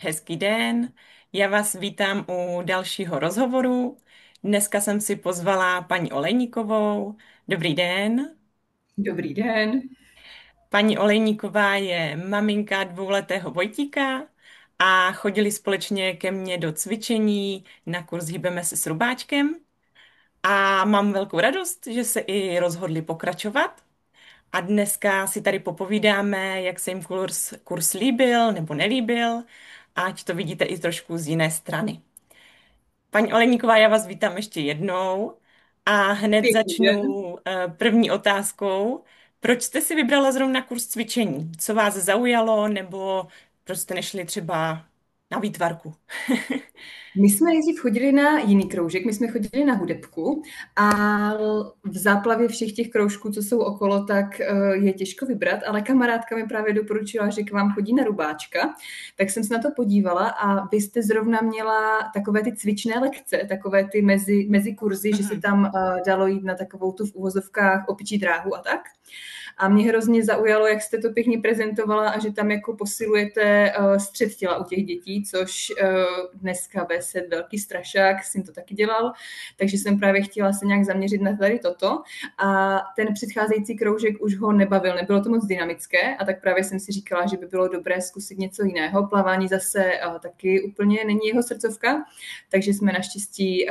Hezký den, já vás vítám u dalšího rozhovoru. Dneska jsem si pozvala paní Olejníkovou. Dobrý den. Dobrý den. Paní Olejníková je maminka dvouletého Vojtíka a chodili společně ke mně do cvičení na kurz Hýbeme se s Rubáčkem. A mám velkou radost, že se i rozhodli pokračovat. A dneska si tady popovídáme, jak se jim kurz líbil nebo nelíbil, ať to vidíte i trošku z jiné strany. Paní Oleníková, já vás vítám ještě jednou a hned Pěkný den. začnu první otázkou. Proč jste si vybrala zrovna kurz cvičení? Co vás zaujalo nebo proč jste nešli třeba na výtvarku? My jsme nejdřív chodili na jiný kroužek, my jsme chodili na hudebku a v záplavě všech těch kroužků, co jsou okolo, tak je těžko vybrat, ale kamarádka mi právě doporučila, že k vám chodí na Rubáčka, tak jsem se na to podívala a vy jste zrovna měla takové ty cvičné lekce, takové ty mezi kurzy, že se Mhm. tam dalo jít na takovou tu v uvozovkách opičí dráhu a tak. A mě hrozně zaujalo, jak jste to pěkně prezentovala a že tam jako posilujete střed těla u těch dětí, což dneska V7 velký strašák, syn to taky dělal, takže jsem právě chtěla se nějak zaměřit na tady toto. A ten předcházející kroužek už ho nebavil, nebylo to moc dynamické a tak právě jsem si říkala, že by bylo dobré zkusit něco jiného. Plavání zase taky úplně není jeho srdcovka, takže jsme naštěstí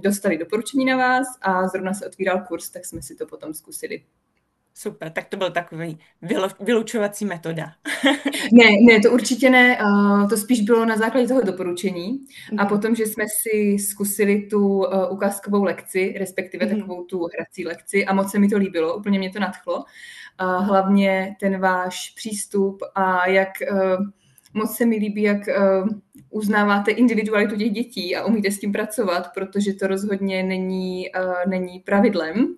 dostali doporučení na vás a zrovna se otvíral kurz, tak jsme si to potom zkusili. Super, tak to byl takový vylučovací metoda. Ne, to určitě ne, to spíš bylo na základě toho doporučení a Mhm. potom, že jsme si zkusili tu ukázkovou lekci, respektive Mhm. takovou tu hrací lekci a moc se mi to líbilo, úplně mě to nadchlo. A hlavně ten váš přístup a jak moc se mi líbí, jak uznáváte individualitu těch dětí a umíte s tím pracovat, protože to rozhodně není pravidlem.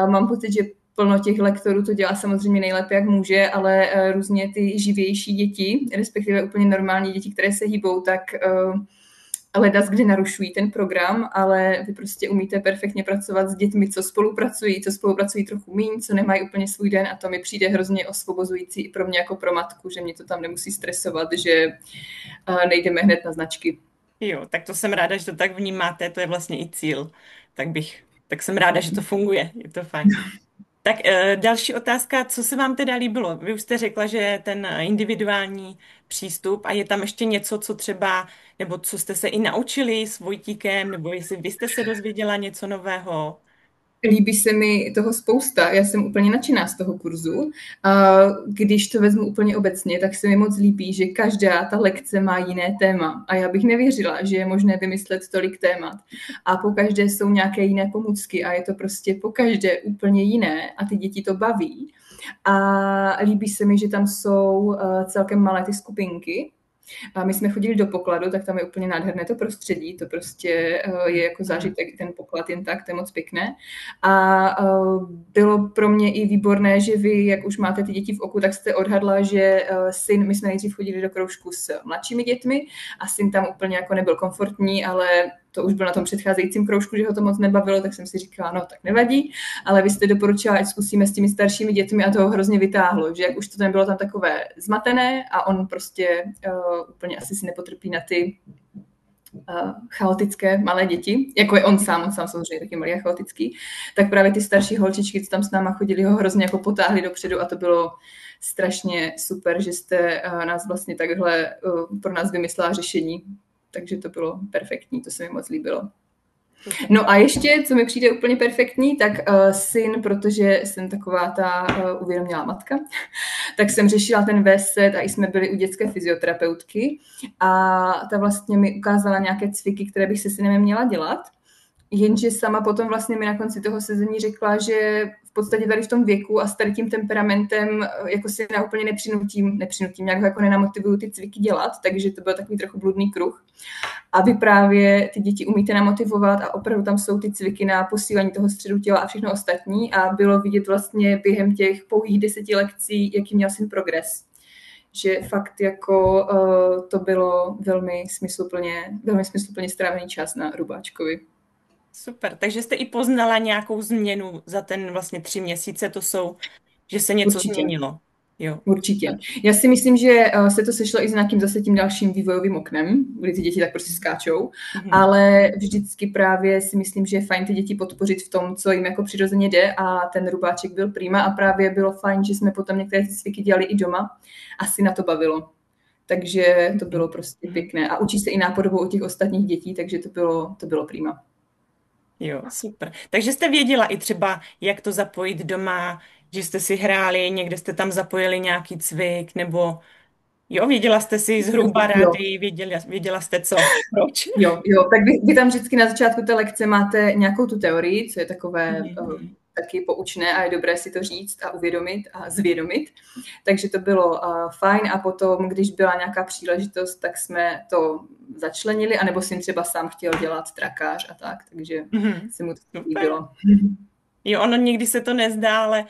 Mám pocit, že plno těch lektorů to dělá samozřejmě nejlépe, jak může, ale různě ty živější děti, respektive úplně normální děti, které se hýbou, tak ledas kdy narušují ten program, ale vy prostě umíte perfektně pracovat s dětmi, co spolupracují trochu míň, co nemají úplně svůj den a to mi přijde hrozně osvobozující i pro mě jako pro matku, že mě to tam nemusí stresovat, že nejdeme hned na značky. Jo, tak to jsem ráda, že to tak vnímáte, to je vlastně i cíl. Tak jsem ráda, že to funguje, je to fajn. Tak další otázka, co se vám teda líbilo? Vy už jste řekla, že ten individuální přístup a je tam ještě něco, co třeba, nebo co jste se i naučili s Vojtíkem, nebo jestli vy jste se dozvěděla něco nového. Líbí se mi toho spousta, já jsem úplně nadšená z toho kurzu. Když to vezmu úplně obecně, tak se mi moc líbí, že každá ta lekce má jiné téma a já bych nevěřila, že je možné vymyslet tolik témat. A po každé jsou nějaké jiné pomůcky a je to prostě po každé úplně jiné a ty děti to baví. A líbí se mi, že tam jsou celkem malé ty skupinky, a my jsme chodili do pokladu, tak tam je úplně nádherné to prostředí, to prostě je jako Mhm. zážitek, ten poklad jen tak, to je moc pěkné. A bylo pro mě i výborné, že vy, jak už máte ty děti v oku, tak jste odhadla, že syn, my jsme nejdřív chodili do kroužku s mladšími dětmi a syn tam úplně jako nebyl komfortní, ale to už byl na tom předcházejícím kroužku, že ho to moc nebavilo, tak jsem si říkala, no tak nevadí, ale vy jste doporučila, ať zkusíme s těmi staršími dětmi a to ho hrozně vytáhlo, že jak už to nebylo tam takové zmatené a on prostě úplně asi si nepotrpí na ty chaotické malé děti, jako je on sám samozřejmě taky malý a chaotický, tak právě ty starší holčičky, co tam s náma chodili, ho hrozně jako potáhli dopředu a to bylo strašně super, že jste nás vlastně takhle pro nás vymyslela řešení, takže to bylo perfektní, to se mi moc líbilo. Super. No a ještě, co mi přijde úplně perfektní, tak syn, protože jsem taková ta uvědomělá matka, tak jsem řešila ten VSET a i jsme byli u dětské fyzioterapeutky a ta vlastně mi ukázala nějaké cviky, které bych se synem měla dělat. Jenže sama potom vlastně mi na konci toho sezení řekla, že v podstatě tady v tom věku a s tady tím temperamentem jako si na úplně nepřinutím, nějak ho jako nenamotivuju ty cviky dělat, takže to byl takový trochu bludný kruh. A vy právě ty děti umíte namotivovat a opravdu tam jsou ty cviky na posílení toho středu těla a všechno ostatní a bylo vidět vlastně během těch pouhých 10 lekcí, jaký měl syn progres. Že fakt jako to bylo velmi smysluplně strávený čas na Rubáčkovi. Super, takže jste i poznala nějakou změnu za ten vlastně 3 měsíce, to jsou, že se něco Určitě. změnilo. Jo. Určitě. Já si myslím, že se to sešlo i s nějakým zase tím dalším vývojovým oknem, kdy ty děti tak prostě skáčou, Mhm. ale vždycky právě si myslím, že je fajn ty děti podpořit v tom, co jim jako přirozeně jde a ten rubáček byl prima a právě bylo fajn, že jsme potom některé ty cviky dělali i doma a si na to bavilo. Takže to bylo prostě pěkné. A učí se i nápodobou od těch ostatních dětí, takže to bylo prima. Jo, super. Takže jste věděla i třeba, jak to zapojit doma, že jste si hráli, někde jste tam zapojili nějaký cvik, nebo jo, věděla jste si zhruba Jo, rady, věděla jste co, proč. jo, tak vy tam vždycky na začátku té lekce máte nějakou tu teorii, co je takové Mhm. taky poučné a je dobré si to říct a uvědomit a zvědomit. Takže to bylo fajn a potom, když byla nějaká příležitost, tak jsme to začlenili, anebo si třeba sám chtěl dělat trakář a tak, takže Mhm. se mu to Super. líbilo. Jo, ono někdy se to nezdá, ale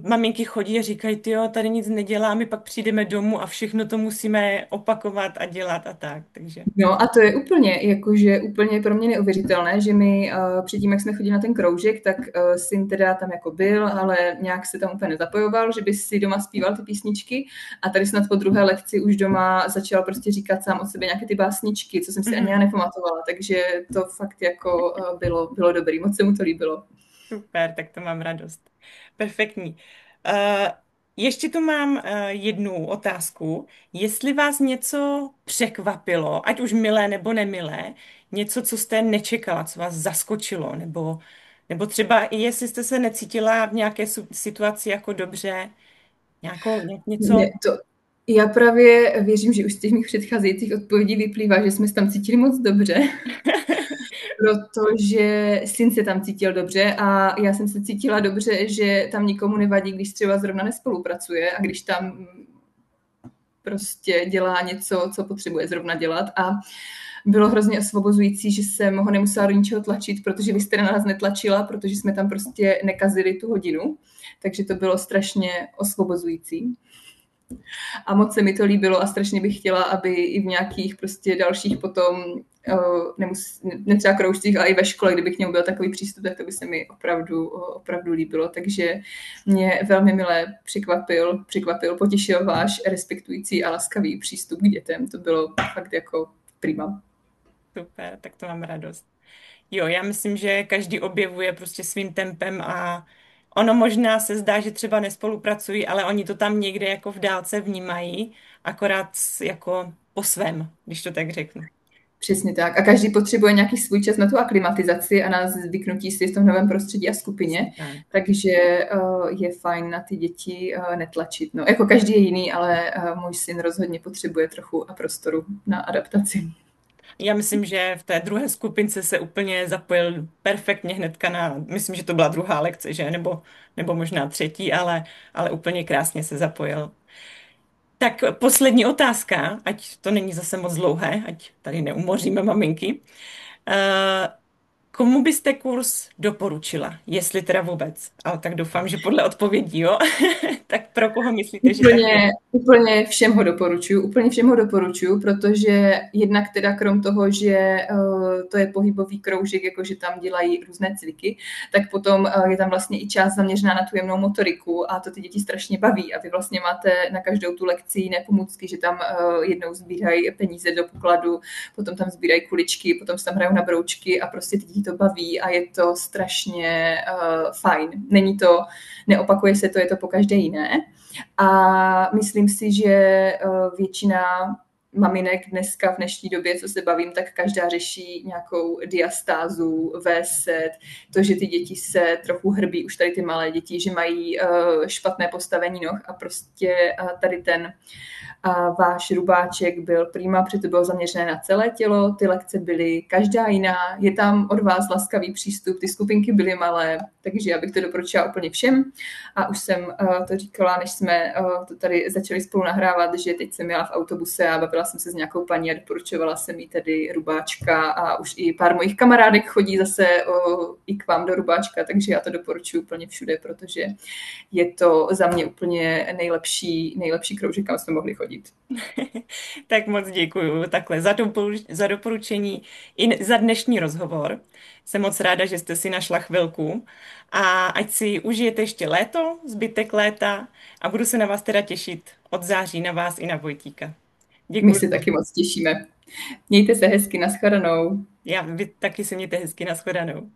maminky chodí a říkají, ty jo, tady nic neděláme, pak přijdeme domů a všechno to musíme opakovat a dělat a tak, takže. No a to je úplně, jakože úplně pro mě neuvěřitelné, že my předtím, jak jsme chodili na ten kroužek, tak syn teda tam jako byl, ale nějak se tam úplně nezapojoval, že by si doma zpíval ty písničky a tady snad po druhé lekci už doma začal prostě říkat sám od sebe nějaké ty básničky, co jsem si ani já nepamatovala, takže to fakt jako bylo dobrý, moc se mu to líbilo. Super, tak to mám radost. Perfektní. Uh, ještě tu mám jednu otázku. Jestli vás něco překvapilo, ať už milé nebo nemilé, něco, co jste nečekala, co vás zaskočilo, nebo třeba i jestli jste se necítila v nějaké situaci jako dobře, něco. Ne, to, já právě věřím, že už z těch mých předcházejících odpovědí vyplývá, že jsme se tam cítili moc dobře, protože syn se tam cítil dobře a já jsem se cítila dobře, že tam nikomu nevadí, když třeba zrovna nespolupracuje a když tam prostě dělá něco, co potřebuje zrovna dělat a bylo hrozně osvobozující, že jsem ho nemusela do ničeho tlačit, protože vy jste na nás netlačila, protože jsme tam prostě nekazili tu hodinu, takže to bylo strašně osvobozující. A moc se mi to líbilo a strašně bych chtěla, aby i v nějakých prostě dalších potom, ne třeba kroužcích, ale i ve škole, kdyby k němu byl takový přístup, tak to by se mi opravdu líbilo. Takže mě velmi milé překvapil, potěšil váš respektující a laskavý přístup k dětem. To bylo fakt jako prima. Super, tak to mám radost. Jo, já myslím, že každý objevuje prostě svým tempem a ono možná se zdá, že třeba nespolupracují, ale oni to tam někde jako v dálce vnímají, akorát jako po svém, když to tak řeknu. Přesně tak. A každý potřebuje nějaký svůj čas na tu aklimatizaci a na zvyknutí si v tom novém prostředí a skupině. Tak. Takže je fajn na ty děti netlačit. No, jako každý je jiný, ale můj syn rozhodně potřebuje trochu a prostoru na adaptaci. Já myslím, že v té druhé skupince se úplně zapojil perfektně hnedka myslím, že to byla druhá lekce, že? Nebo možná třetí, ale úplně krásně se zapojil. Tak poslední otázka, ať to není zase moc dlouhé, ať tady neumoříme maminky. Eh, Komu byste kurz doporučila, jestli teda vůbec? Ale tak doufám, že podle odpovědí, jo? Tak pro koho myslíte, že tak je? Úplně všem ho doporučuju, protože jednak teda krom toho, že to je pohybový kroužek, jakože tam dělají různé cviky, tak potom je tam vlastně i část zaměřená na tu jemnou motoriku a to ty děti strašně baví a vy vlastně máte na každou tu lekci jiné pomůcky, že tam jednou sbírají peníze do pokladu, potom tam sbírají kuličky, potom se tam hrajou na broučky a prostě ty děti to baví a je to strašně fajn. Neopakuje se to, je to po každé jiné. A myslím si, že většina maminek dneska v dnešní době, co se bavím, tak každá řeší nějakou diastázu, V-set, to, že ty děti se trochu hrbí, už tady ty malé děti, že mají špatné postavení noh a prostě tady ten váš rubáček byl prima, protože to bylo zaměřené na celé tělo, ty lekce byly každá jiná, je tam od vás laskavý přístup, ty skupinky byly malé, takže já bych to doporučila úplně všem a už jsem to říkala, než jsme to tady začali spolu nahrávat, že teď jsem jela v autobuse a bavila jsem se s nějakou paní a doporučovala jsem jí tedy rubáčka a už i pár mojich kamarádek chodí zase i k vám do rubáčka, takže já to doporučuji úplně všude, protože je to za mě úplně nejlepší kroužek, kam jsme mohli chodit. Tak moc děkuju takhle za doporučení i za dnešní rozhovor. Jsem moc ráda, že jste si našla chvilku a ať si užijete ještě léto, zbytek léta a budu se na vás teda těšit od září na vás i na Vojtíka. My Děkuji. se taky moc těšíme. Mějte se hezky, nashledanou. Vy taky se mějte hezky, nashledanou.